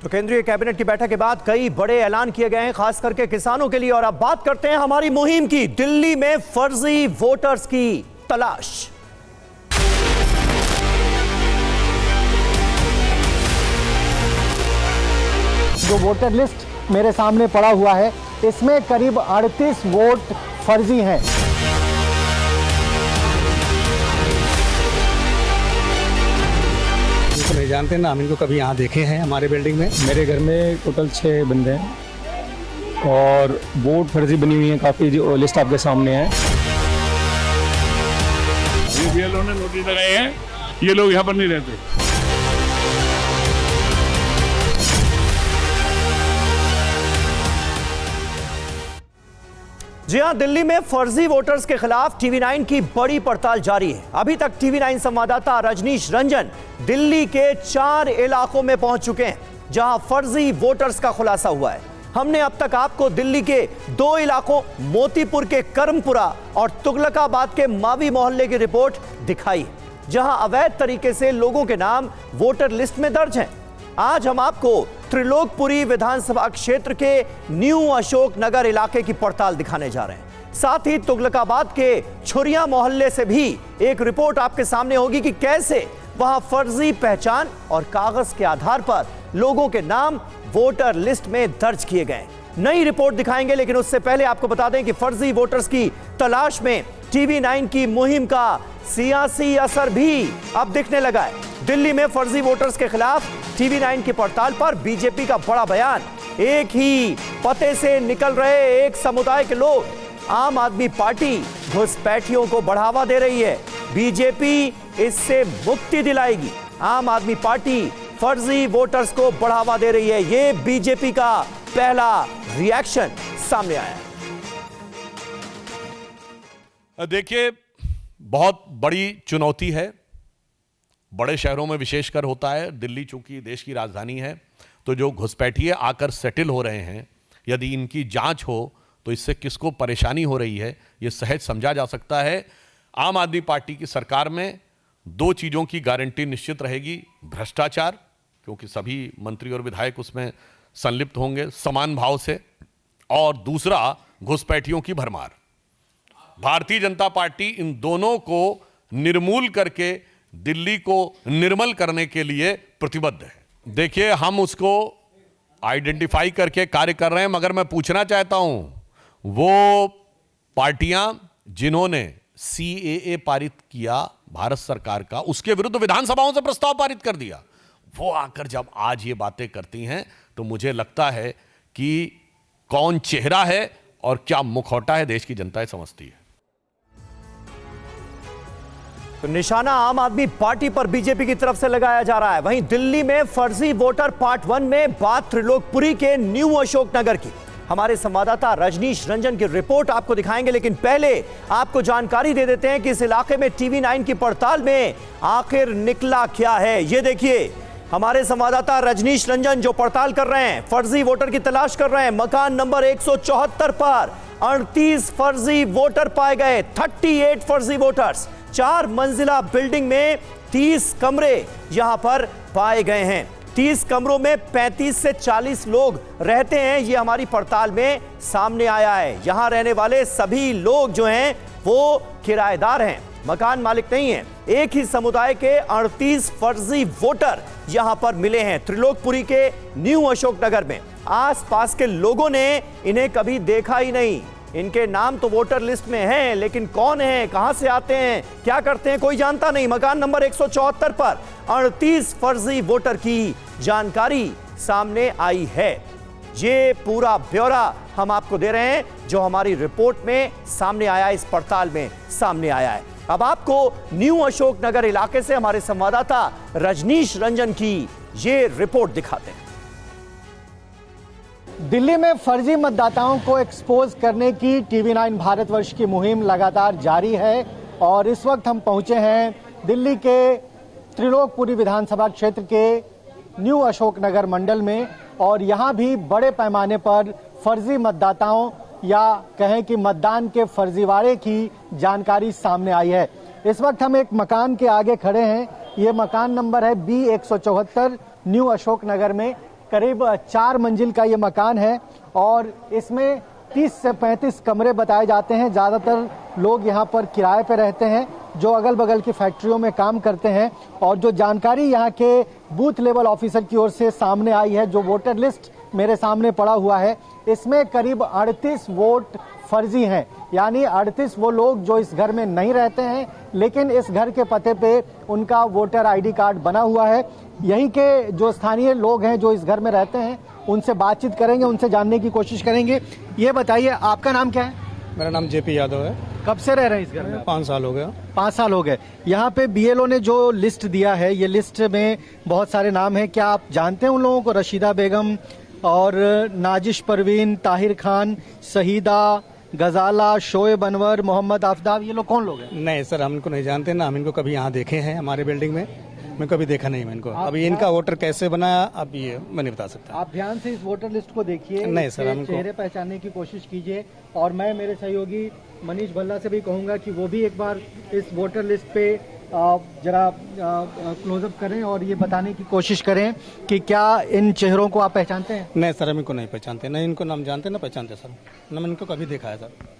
तो केंद्रीय कैबिनेट की बैठक के बाद कई बड़े ऐलान किए गए हैं, खास करके किसानों के लिए। और अब बात करते हैं हमारी मुहिम की, दिल्ली में फर्जी वोटर्स की तलाश। जो वोटर लिस्ट मेरे सामने पड़ा हुआ है, इसमें करीब 38 वोट फर्जी हैं। तो नहीं जानते ना, हम इनको कभी यहाँ देखे हैं हमारे बिल्डिंग में। मेरे घर में टोटल 6 बंदे हैं और वोट फर्जी बनी हुई है काफ़ी, जो लिस्ट आपके सामने है। बीएलओ ने नोटिस लगाए हैं, ये लोग यहाँ पर नहीं रहते। जी हां, दिल्ली में फर्जी वोटर्स के खिलाफ TV9 की बड़ी पड़ताल जारी है। अभी तक TV9 संवाददाता रजनीश रंजन दिल्ली के 4 इलाकों में पहुंच चुके हैं जहां फर्जी वोटर्स का खुलासा हुआ है। हमने अब तक आपको दिल्ली के 2 इलाकों मोतीपुर के करमपुरा और तुगलकाबाद के मावी मोहल्ले की रिपोर्ट दिखाई, जहां अवैध तरीके से लोगों के नाम वोटर लिस्ट में दर्ज हैं। आज हम आपको त्रिलोकपुरी विधानसभा क्षेत्र के न्यू अशोक नगर इलाके की पड़ताल दिखाने जा रहे हैं। साथ ही तुगलकाबाद के छुरिया मोहल्ले से भी एक रिपोर्ट आपके सामने होगी कि कैसे वहां फर्जी पहचान और कागज के आधार पर लोगों के नाम वोटर लिस्ट में दर्ज किए गए। नई रिपोर्ट दिखाएंगे, लेकिन उससे पहले आपको बता दें कि फर्जी वोटर्स की तलाश में TV9 की मुहिम का सियासी असर भी अब दिखने लगा है। दिल्ली में फर्जी वोटर्स के खिलाफ TV9 की पड़ताल पर बीजेपी का बड़ा बयान। एक ही पते से निकल रहे एक समुदाय के लोग, आम आदमी पार्टी घुसपैठियों को बढ़ावा दे रही है, बीजेपी इससे मुक्ति दिलाएगी। आम आदमी पार्टी फर्जी वोटर्स को बढ़ावा दे रही है, ये बीजेपी का पहला रिएक्शन सामने आया है। देखिए, बहुत बड़ी चुनौती है, बड़े शहरों में विशेषकर होता है। दिल्ली चूंकि देश की राजधानी है, तो जो घुसपैठिए आकर सेटल हो रहे हैं, यदि इनकी जांच हो तो इससे किसको परेशानी हो रही है, ये सहज समझा जा सकता है। आम आदमी पार्टी की सरकार में 2 चीज़ों की गारंटी निश्चित रहेगी: भ्रष्टाचार, क्योंकि सभी मंत्री और विधायक उसमें संलिप्त होंगे समान भाव से, और दूसरा घुसपैठियों की भरमार। भारतीय जनता पार्टी इन दोनों को निर्मूल करके दिल्ली को निर्मल करने के लिए प्रतिबद्ध है। देखिए, हम उसको आइडेंटिफाई करके कार्य कर रहे हैं, मगर मैं पूछना चाहता हूं, वो पार्टियां जिन्होंने CAA पारित किया भारत सरकार का, उसके विरुद्ध विधानसभाओं से प्रस्ताव पारित कर दिया, वो आकर जब आज ये बातें करती हैं तो मुझे लगता है कि कौन चेहरा है और क्या मुखौटा है, देश की जनता समझती है। तो निशाना आम आदमी पार्टी पर बीजेपी की तरफ से लगाया जा रहा है। वहीं दिल्ली में फर्जी वोटर पार्ट 1 में बात त्रिलोकपुरी के न्यू अशोक नगर की। हमारे संवाददाता रजनीश रंजन की रिपोर्ट आपको दिखाएंगे, लेकिन पहले आपको जानकारी दे देते हैं कि इस इलाके में TV9 की पड़ताल में आखिर निकला क्या है। ये देखिए, हमारे संवाददाता रजनीश रंजन जो पड़ताल कर रहे हैं, फर्जी वोटर की तलाश कर रहे हैं। मकान नंबर 174 पर 38 फर्जी वोटर पाए गए, 38 फर्जी वोटर्स। 4 मंजिला बिल्डिंग में 30 कमरे यहां पर पाए गए हैं। 30 कमरों में 35 से 40 लोग रहते हैं, ये हमारी पड़ताल में सामने आया है। यहां रहने वाले सभी लोग जो हैं वो किराएदार हैं, मकान मालिक नहीं हैं। एक ही समुदाय के 38 फर्जी वोटर यहां पर मिले हैं त्रिलोकपुरी के न्यू अशोक नगर में। आसपास के लोगों ने इन्हें कभी देखा ही नहीं। इनके नाम तो वोटर लिस्ट में हैं, लेकिन कौन है, कहां से आते हैं, क्या करते हैं, कोई जानता नहीं। मकान नंबर 174 पर 38 फर्जी वोटर की जानकारी सामने आई है। ये पूरा ब्यौरा हम आपको दे रहे हैं जो हमारी रिपोर्ट में सामने आया, इस पड़ताल में सामने आया है। अब आपको न्यू अशोक नगर इलाके से हमारे संवाददाता रजनीश रंजन की ये रिपोर्ट दिखाते हैं। दिल्ली में फर्जी मतदाताओं को एक्सपोज करने की TV9 भारतवर्ष की मुहिम लगातार जारी है और इस वक्त हम पहुंचे हैं दिल्ली के त्रिलोकपुरी विधानसभा क्षेत्र के न्यू अशोक नगर मंडल में, और यहां भी बड़े पैमाने पर फर्जी मतदाताओं या कहें कि मतदान के फर्जीवाड़े की जानकारी सामने आई है। इस वक्त हम एक मकान के आगे खड़े हैं। ये मकान नंबर है B174 न्यू अशोक नगर में। करीब 4 मंजिल का ये मकान है और इसमें 30 से 35 कमरे बताए जाते हैं। ज़्यादातर लोग यहाँ पर किराए पे रहते हैं जो अगल बगल की फैक्ट्रियों में काम करते हैं। और जो जानकारी यहाँ के बूथ लेवल ऑफिसर की ओर से सामने आई है, जो वोटर लिस्ट मेरे सामने पड़ा हुआ है, इसमें करीब 38 वोट फर्जी हैं। यानी 38 वो लोग जो इस घर में नहीं रहते हैं लेकिन इस घर के पते पे उनका वोटर आईडी कार्ड बना हुआ है। यहीं के जो स्थानीय लोग हैं जो इस घर में रहते हैं उनसे बातचीत करेंगे, उनसे जानने की कोशिश करेंगे। ये बताइए, आपका नाम क्या है? मेरा नाम जेपी यादव है। कब से रह रहे हैं इस घर में? 5 साल हो गया। 5 साल हो गए। यहाँ पे बीएलओ ने जो लिस्ट दिया है, ये लिस्ट में बहुत सारे नाम हैं। क्या आप जानते हैं उन लोगों को? रशीदा बेगम और नाजिश परवीन, ताहिर खान, शहीदा, गजाला, शोएब अनवर, मोहम्मद आफ्ताब, ये लोग कौन लोग हैं? नहीं सर, हम इनको नहीं जानते ना, हम इनको कभी यहाँ देखे हैं हमारे बिल्डिंग में। मैं कभी देखा नहीं मैं इनको। अभी इनका वोटर कैसे बनाया अब ये मैं नहीं बता सकता। आप ध्यान से इस वोटर लिस्ट को देखिए, नहीं सर, इसके हमको चेहरे पहचानने की कोशिश कीजिए। और मैं मेरे सहयोगी मनीष भल्ला से भी कहूंगा कि वो भी एक बार इस वोटर लिस्ट पे जरा क्लोजअप करें और ये बताने की कोशिश करें कि क्या इन चेहरों को आप पहचानते हैं? नहीं सर, हम इनको नहीं पहचानते, नहीं इनको नाम जानते ना पहचानते सर, ना मैंने इनको कभी देखा है सर।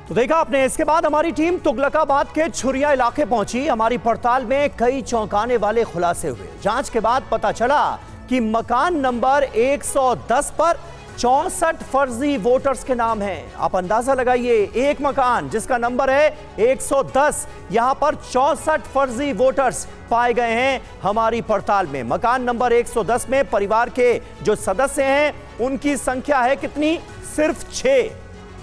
तो देखा आपने, इसके बाद हमारी टीम तुगलकाबाद के छुरिया इलाके पहुंची। हमारी पड़ताल में कई चौंकाने वाले खुलासे हुए। जांच के बाद पता चला कि मकान नंबर 110 पर 64 फर्जी वोटर्स के नाम हैं। आप अंदाजा लगाइए, एक मकान जिसका नंबर है 110, यहां पर 64 फर्जी वोटर्स पाए गए हैं हमारी पड़ताल में। मकान नंबर 110 में परिवार के जो सदस्य हैं उनकी संख्या है कितनी? सिर्फ 6।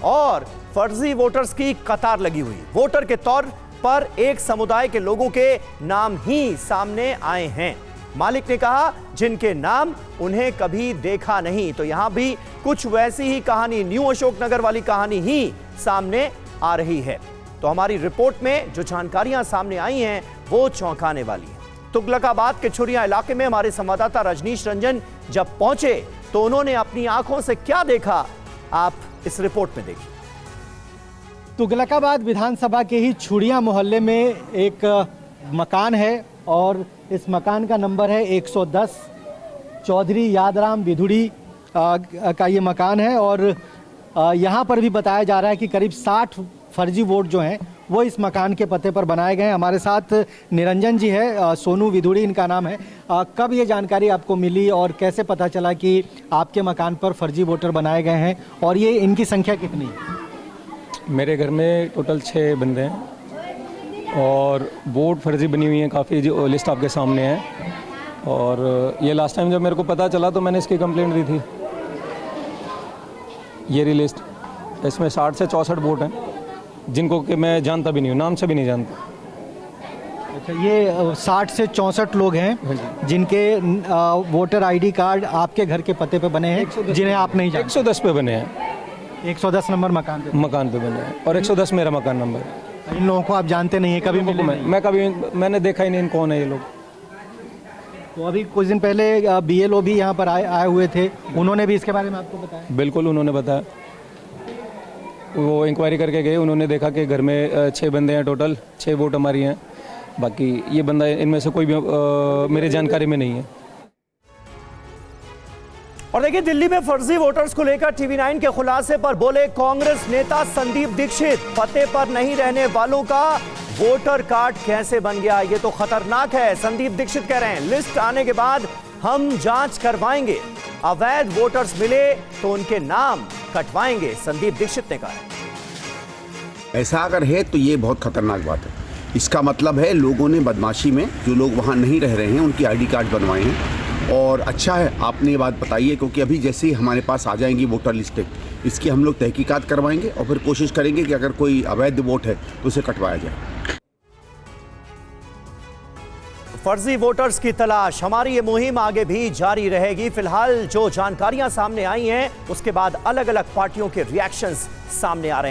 और फर्जी वोटर्स की कतार लगी हुई। वोटर के तौर पर एक समुदाय के लोगों के नाम ही सामने आए हैं। मालिक ने कहा जिनके नाम उन्हें कभी देखा नहीं। तो यहां भी कुछ वैसी ही कहानी, न्यू अशोकनगर वाली कहानी ही सामने आ रही है। तो हमारी रिपोर्ट में जो जानकारियां सामने आई हैं वो चौंकाने वाली हैं। तुगलकाबाद के छुरिया इलाके में हमारे संवाददाता रजनीश रंजन जब पहुंचे तो उन्होंने अपनी आंखों से क्या देखा, आप इस रिपोर्ट में देखिए। तुगलकाबाद विधानसभा के ही छुड़िया मोहल्ले में एक मकान है और इस मकान का नंबर है 110। चौधरी यादराम विधुड़ी का ये मकान है और यहाँ पर भी बताया जा रहा है कि करीब 60 फर्जी वोट जो हैं वो इस मकान के पते पर बनाए गए हैं। हमारे साथ निरंजन जी है, सोनू विधुड़ी इनका नाम है। कब ये जानकारी आपको मिली और कैसे पता चला कि आपके मकान पर फर्जी वोटर बनाए गए हैं और ये इनकी संख्या कितनी है? मेरे घर में टोटल 6 बंदे हैं और वोट फर्जी बनी हुई हैं काफ़ी, जो लिस्ट आपके सामने है। और ये लास्ट टाइम जब मेरे को पता चला तो मैंने इसकी कंप्लेंट दी थी। ये रही लिस्ट, इसमें 60 से 64 वोट हैं जिनको कि मैं जानता भी नहीं हूँ, नाम से भी नहीं जानता। अच्छा, ये 60 से 64 लोग हैं जिनके वोटर आईडी कार्ड आपके घर के पते पे बने हैं, जिन्हें आप नहीं जानते। 110 पे बने हैं, 110 नंबर मकान पे बने हैं और 110 मेरा मकान नंबर है। इन लोगों को आप जानते नहीं है, कभी मिले नहीं? मैंने देखा ही नहीं कौन है ये लोग। तो अभी कुछ दिन पहले बीएलओ भी यहाँ पर आए हुए थे, उन्होंने भी इसके बारे में आपको बताया? बिल्कुल, उन्होंने बताया। वो इंक्वायरी करके गए, उन्होंने देखा कि घर में 6 बंदे हैं, टोटल 6 वोट हमारी हैं। बाकी ये बंदा इनमें से कोई भी मेरी जानकारी में नहीं है। और देखिए, दिल्ली में फर्जी वोटर्स को लेकर टीवी9 के खुलासे पर बोले कांग्रेस नेता संदीप दीक्षित। पते पर नहीं रहने वालों का वोटर कार्ड कैसे बन गया, ये तो खतरनाक है। संदीप दीक्षित कह रहे हैं लिस्ट आने के बाद हम जांच करवाएंगे, अवैध वोटर्स मिले तो उनके नाम कटवाएंगे, संदीप दीक्षित ने कहा। ऐसा अगर है तो ये बहुत खतरनाक बात है। इसका मतलब है लोगों ने बदमाशी में, जो लोग वहाँ नहीं रह रहे हैं उनकी आईडी कार्ड बनवाए हैं। और अच्छा है आपने ये बात बताई है, क्योंकि अभी जैसे ही हमारे पास आ जाएंगी वोटर लिस्टें, इसकी हम लोग तहकीकात करवाएंगे और फिर कोशिश करेंगे कि अगर कोई अवैध वोट है तो उसे कटवाया जाए। फर्जी वोटर्स की तलाश, हमारी ये मुहिम आगे भी जारी रहेगी। फिलहाल जो जानकारियां सामने आई हैं उसके बाद अलग अलग पार्टियों के रिएक्शंस सामने आ रहे हैं।